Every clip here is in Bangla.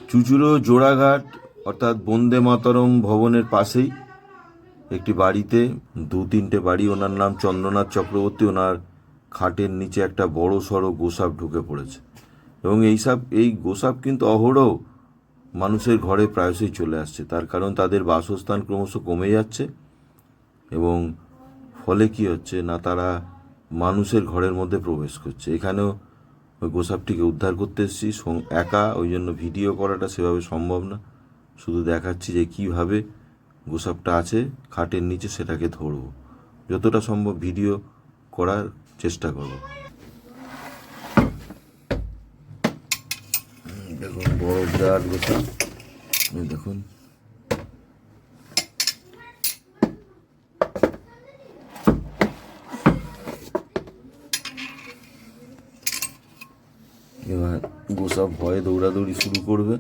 চুচুড়ো জোড়াঘাট অর্থাৎ বন্দে মাতরম ভবনের পাশেই একটি বাড়িতে 2-3টে বাড়ি, ওনার নাম চন্দ্রনাথ চক্রবর্তী, ওনার খাটের নিচে একটা বড় সড়ো গোসাপ ঢুকে পড়েছে। এবং এই গোসাপ কিন্তু অহরহ মানুষের ঘরে প্রায়শই চলে আসছে। তার কারণ তাদের বাসস্থান ক্রমশ কমে যাচ্ছে এবং ফলে কি হচ্ছে না, তারা মানুষের ঘরের মধ্যে প্রবেশ করছে। এখানেও ওই গোসাপটিকে উদ্ধার করতে এসেছি একা, ওই জন্য ভিডিও করাটা সেভাবে সম্ভব না। শুধু দেখাচ্ছি যে কীভাবে গোসাপটা আছে খাটের নিচে, সেটাকে ধরবো, যতটা সম্ভব ভিডিও করার চেষ্টা করব। দেখুন বড় বিরাট গোসাপ, দেখুন এবার গোসাপ ভয়ে দৌড়াদৌড়ি শুরু করবে।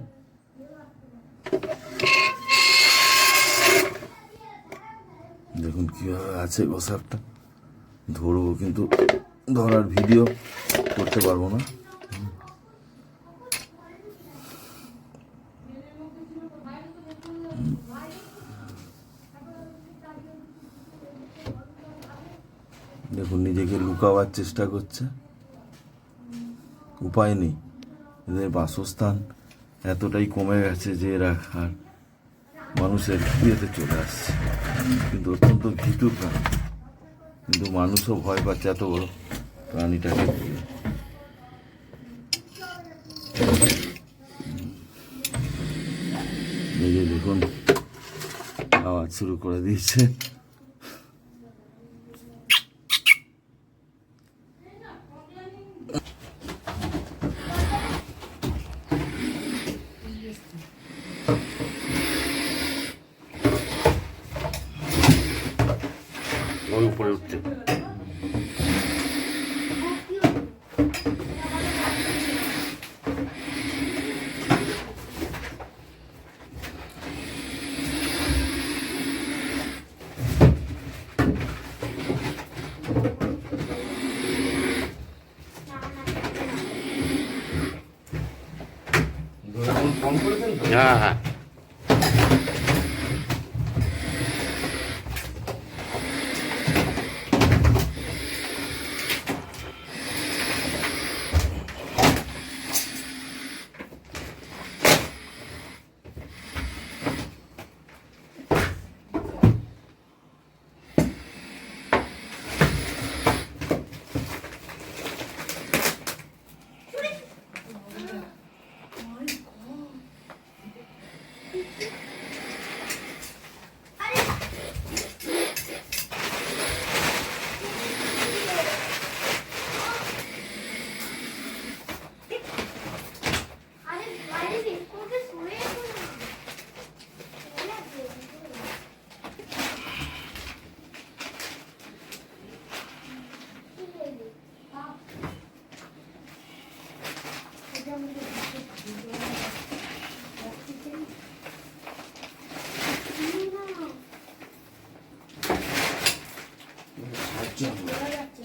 দেখুন কীভাবে আছে গোসাপটা, ধরবো কিন্তু ধরার ভিডিও করতে পারবো না। দেখুন নিজেকে লুকাবার চেষ্টা করছে, উপায় নেই, এদের বাসস্থান এতটাই কমে গেছে যে এরা আর মানুষের ইয়েতে চলে আসছে। কিন্তু অত্যন্ত ভীতু প্রাণী, কিন্তু মানুষও ভয় পাচ্ছে এত বড় প্রাণীটাকে। এই যে দেখুন আওয়াজ শুরু করে দিয়েছে। ওই উপরে উঠছে। হ্যাঁ হ্যাঁ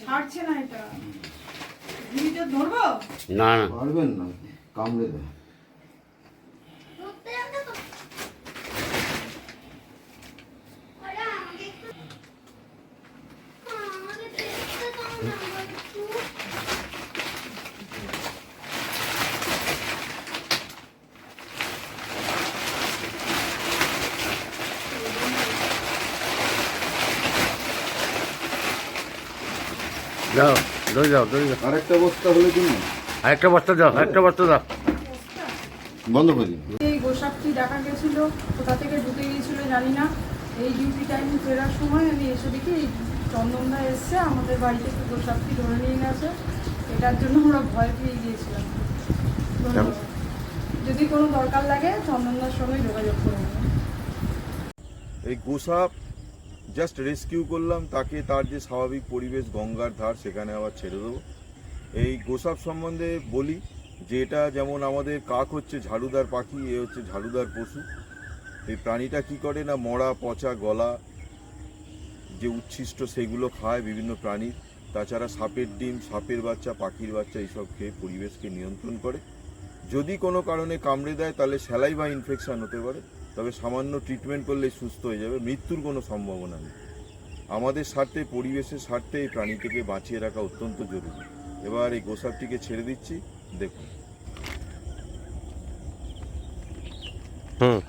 ছাড়ছে না, এটা ভিডিও ধরবো না না পারবেন না, কামড়ে দেয়। যাও দৌড়ে যাও দৌড়ে যাও, আরেকটা বস্তা হলে কি না, আরেকটা বস্তা দাও, আরেকটা বস্তা দাও। বন্ধ করে দিন। এই গোসাপটি দেখা গেছিল, কোথা থেকে ঢুকে গিয়েছিল জানি না। এই ডিউটি টাইম ফেরার সময় আমি এসে দেখি এই চন্দনদা এসছে, আমাদের বাড়ি থেকে গোসাপটি ধরে নিয়ে গেছে। এটার জন্য আমরা ভয় পেয়ে গিয়েছিলাম। ধন্যবাদ। যদি কোনো দরকার লাগে চন্দনদার সঙ্গে যোগাযোগ করবেন। এই গোসাপ জাস্ট রেস্কিউ করলাম, তাকে তার যে স্বাভাবিক পরিবেশ গঙ্গার ধার সেখানে আবার ছেড়ে দেবো। এই গোসাপ সম্বন্ধে বলি যে এটা যেমন আমাদের কাক হচ্ছে ঝাড়ুদার পাখি, এ হচ্ছে ঝাড়ুদার পশু। এই প্রাণীটা কি করে না, মরা পচা গলা যে উচ্ছিষ্ট সেগুলো খায় বিভিন্ন প্রাণীর। তাছাড়া সাপের ডিম, সাপের বাচ্চা, পাখির বাচ্চা এইসব খেয়ে পরিবেশকে নিয়ন্ত্রণ করে। যদি কোনো কারণে কামড়ে দেয় তাহলে সেলাই বা ইনফেকশন হতে পারে, তবে সামান্য ট্রিটমেন্ট করলেই সুস্থ হয়ে যাবে, মৃত্যুর কোনো সম্ভাবনা নেই। আমাদের স্বার্থে, পরিবেশের স্বার্থে এই প্রাণীটিকে বাঁচিয়ে রাখা অত্যন্ত জরুরি। এবার এই গোসাপটিকে ছেড়ে দিচ্ছি, দেখুন। হুম।